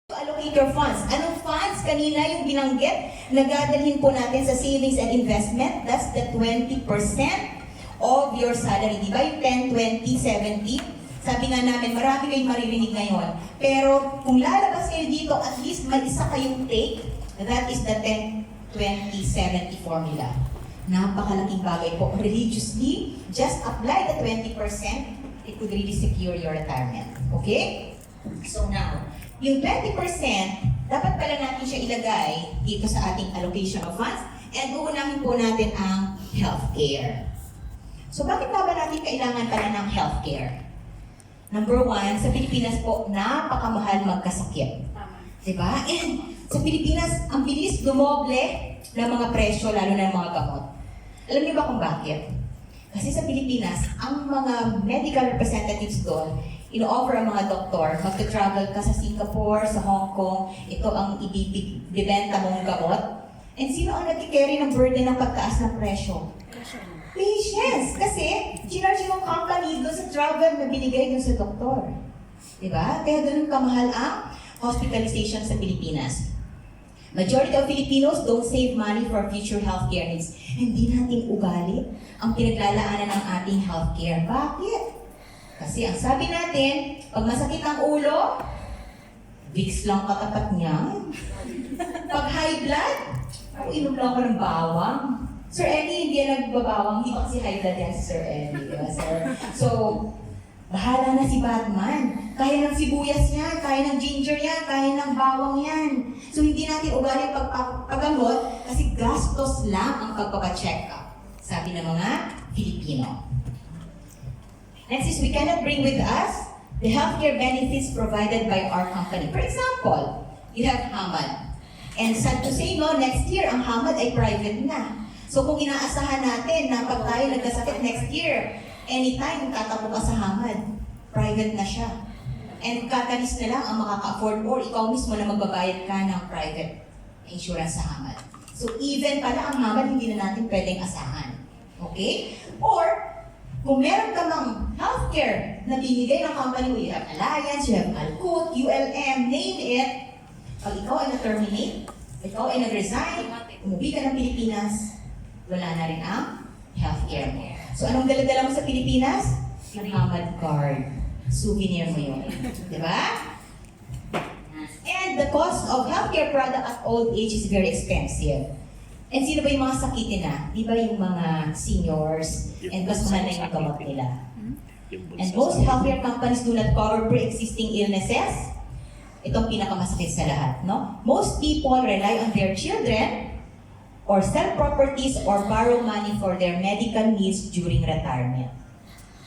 Allocate your funds. Anong funds? Kanina yung binanggit, nagadalhin po natin sa savings and investment. That's the 20% of your salary. Di ba? Yung 10, 20, 70. Sabi nga namin, marami kayong maririnig ngayon. Pero kung lalabas kayo dito, at least may isa kayong take. That is the 10, 20, 70 formula. Napakalaking bagay po. Religiously, just apply the 20%. It would really secure your retirement. Okay? So now, yung 20%, dapat pala natin siya ilagay dito sa ating allocation of funds and uunahin po natin ang healthcare. So bakit ba natin kailangan pala ng healthcare? Number one, sa Pilipinas po, napakamahal magkasakit. Diba? And sa Pilipinas, ang bilis dumoble ng mga presyo, lalo na ng mga gamot. Alam niyo ba kung bakit? Kasi sa Pilipinas, ang mga medical representatives doon, ino-offer ang mga doktor, magta-travel ka sa Singapore, sa Hong Kong, ito ang ibibenta mong gamot. And sino ang nag-carry ng burden ng pagtaas ng presyo? Patients! Kasi, ginarge yung company doon sa travel na binigay doon sa doktor. Diba? Kaya ganun kamahal ang hospitalization sa Pilipinas. Majority of Filipinos don't save money for future healthcare needs. Hindi natin ugali ang pinaglalaanan ng ating healthcare. Bakit? Kasi ang sabi natin, pag masakit ang ulo, Vicks lang katapat niya. Pag high blood, inom lang ako ng bawang. Sir Ellie, hindi yan nagbabawang. Hindi pa kasi high blood yan si Sir Ellie. Diba, sir? So, bahala na si Batman. Kaya ng sibuyas yan, kaya ng ginger yan, kaya ng bawang yan. So, hindi natin ugali pagpagamot kasi gastos lang ang pagpapacheck up. Sabi ng mga Filipino. Next is, we cannot bring with us the healthcare benefits provided by our company. For example, you have Hamad. And sad to say, no, next year, ang Hamad ay private na. So kung inaasahan natin na pag tayo nagkasakit next year, anytime tatapo ka sa Hamad, private na siya. And katalis na lang ang makaka-afford or ikaw mismo na magbabayad ka ng private insurance sa Hamad. So even pala ang Hamad, hindi na natin pwedeng asahan. Okay? Or, kung meron ka mang healthcare na binigay ng company mo, you have Alliance, you have Alcut, ULM, name it, pag ikaw ay na-terminate, ikaw ay nag-resign, umuwi ka ng Pilipinas, wala na rin ang healthcare mo. So anong dala-dala mo sa Pilipinas? Yung Hamad card. Souvenir mo yun. Diba? And the cost of healthcare product at old age is very expensive. And sino ba yung mga sakitin na? Di ba yung mga seniors and mas mahal na yung gamot nila? And most healthcare companies do not cover pre-existing illnesses. Itong pinakamasakit sa lahat, no? Most people rely on their children or sell properties or borrow money for their medical needs during retirement.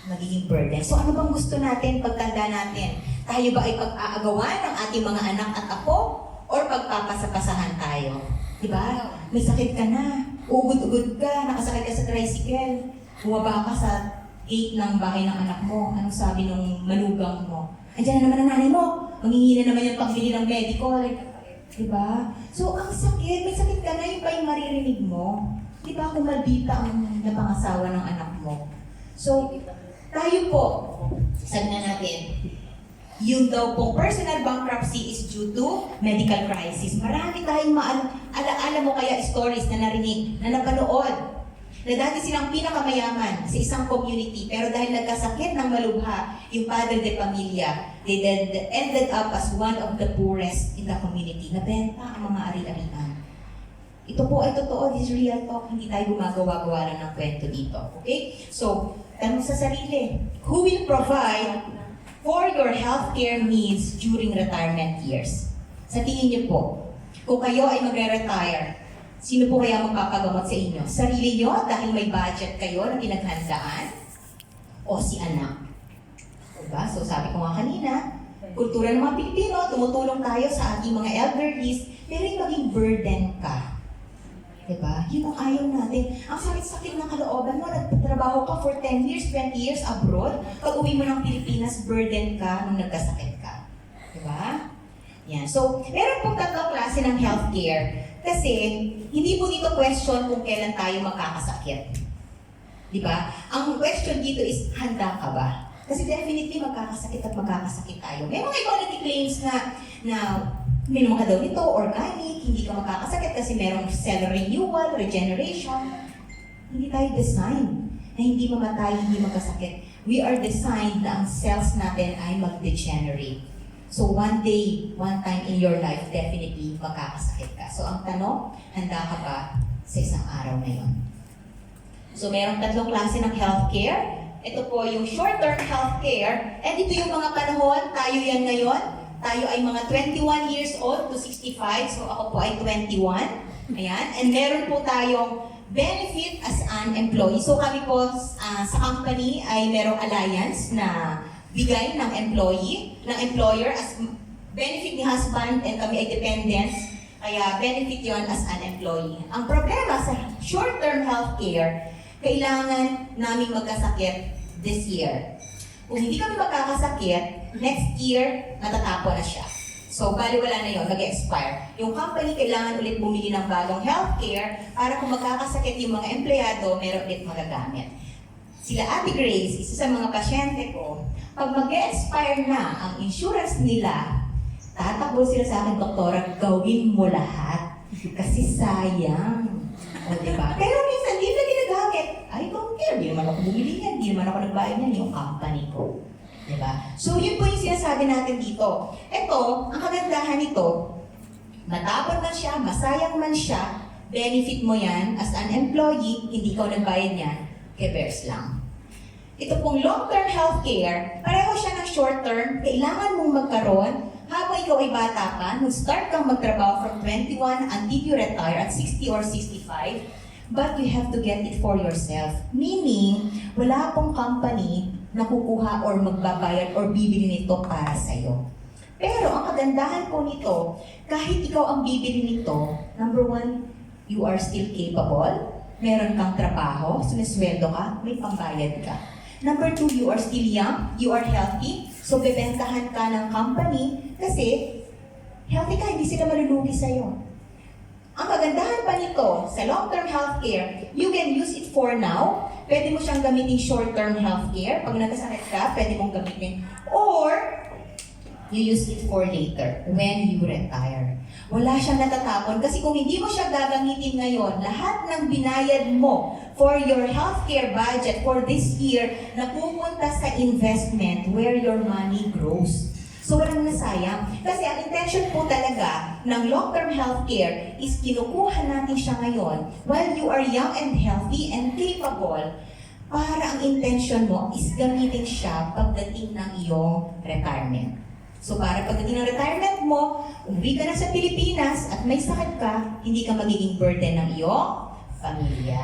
Magiging burden. So ano bang gusto natin pagtanda natin? Tayo ba ay pag-aagawan ng ating mga anak at apo? Or pagpapasapasahan tayo? Diba? May sakit ka na, ugod-ugod ka, nakasakit ka sa tricycle, bumaba ka sa gate ng bahay ng anak mo, anong sabi ng manugang mo? Andiyan na naman ang nanay mo, manghihingi na naman yung pagbili ng medical. Diba? So, ang sakit, may sakit ka na, yung pa yung maririnig mo. Diba kung maldita ang napangasawa ng anak mo? So, tayo po, sabi na natin, yung daw pong personal bankruptcy is due to medical crisis. Marami tayong alaala mo kaya stories na narinig, na napanood, na dati silang pinakamayaman sa isang community, pero dahil nagkasakit ng malubha, yung padre de pamilya, they ended up as one of the poorest in the community. Nabenta ang mga ari-arian. Ito po ay totoo, this is real talk, hindi tayo gumagawa-gawa lang ng kwento dito. Okay? So, tanong sa sarili, who will provide for your healthcare needs during retirement years? Sa tingin niyo po, kung kayo ay magre-retire, sino po kaya magpapagamot sa inyo? Sarili niyo dahil may budget kayo na pinaghandaan? O si anak? Diba? So sabi ko nga kanina, kultura ng mga Pilipino, tumutulong tayo sa ating mga elderlies, pero yung maging burden ka. Diba? Yun ang ayaw natin. Ang sakit-sakit ng kalooban mo, nagtatrabaho ka for 10 years, 20 years abroad, pag uwi mo ng Pilipinas, burden ka nung nagkasakit ka. Diba? Yan. So, meron pong tatlong klase ng healthcare. Kasi, hindi po dito question kung kailan tayo magkakasakit. Diba? Ang question dito is, handa ka ba? Kasi definitely magkakasakit at magkakasakit tayo. May mga ibang nag-claims na minimum ka daw nito, organic, hindi ka makakasakit kasi merong cell renewal, regeneration. Hindi tayo design na hindi mamatay, hindi magkasakit. We are designed na ang cells natin ay mag-degenerate. So one day, one time in your life, definitely magkakasakit ka. So ang tanong, handa ka ba sa isang araw na yon? So merong tatlong klase ng healthcare. Ito po yung short-term healthcare. And ito yung mga panahon, tayo yan ngayon. Tayo ay mga 21 years old to 65. So ako po ay 21. Ayan. And meron po tayong benefit as an employee. So kami po sa company ay merong alliance na bigay ng employer as benefit ni husband and kami ay dependents. Kaya benefit yon as an employee. Ang problema sa short-term healthcare, kailangan namin magkasakit this year. Kung hindi kami magkakasakit, next year, matatapon na siya. So, baliwala na yun, mag-expire. Yung company kailangan ulit bumili ng bagong healthcare para kung magkakasakit yung mga empleyado, meron ulit magagamit. Sila Ate Grace, isa sa mga pasyente ko, pag mag-expire na ang insurance nila, tatakbo sila sa akin, doktora, gawin mo lahat. Kasi sayang. O, diba? Pero minsan, hindi na ginagamit. I don't care. Di naman ako bumili yan. Di naman ako nagbayad yan. Yung company ko. Diba? So, yun po yung sinasabi natin dito. Ito, ang kagandahan nito, matapon man siya, masayang man siya, benefit mo yan as an employee, hindi ka nagbayad yan, kebears lang. Ito pong long-term healthcare, pareho siya ng short-term, kailangan mong magkaroon habang ikaw ay bata ka, nung start kang magtrabaho from 21 until you retire at 60 or 65, but you have to get it for yourself. Meaning, wala pong company na kukuha or magbabayad or bibili nito para sa'yo. Pero ang kagandahan po nito, kahit ikaw ang bibili nito, number one, you are still capable, meron kang trabaho, sumisweldo ka, may pambayad ka. Number two, you are still young, you are healthy, so bebentahan ka ng company kasi healthy ka, hindi sila malulugi sa'yo. Ang kagandahan pa nito sa long-term healthcare, you can use it for now. Pwede mo siyang gamitin short-term healthcare. Pag nagkasakit ka, pwede mong gamitin. Or, you use it for later, when you retire. Wala siyang natatapon kasi kung hindi mo siya gagamitin ngayon, lahat ng binayad mo for your healthcare budget for this year, napupunta sa investment where your money grows. So walang nasayang. Kasi ang intention po talaga ng long-term healthcare is kinukuha natin siya ngayon while you are young and healthy and capable para ang intention mo is gamitin siya pagdating ng iyong retirement. So para pagdating ng retirement mo, umuwi ka na sa Pilipinas at may sakit ka, hindi ka magiging burden ng iyong pamilya.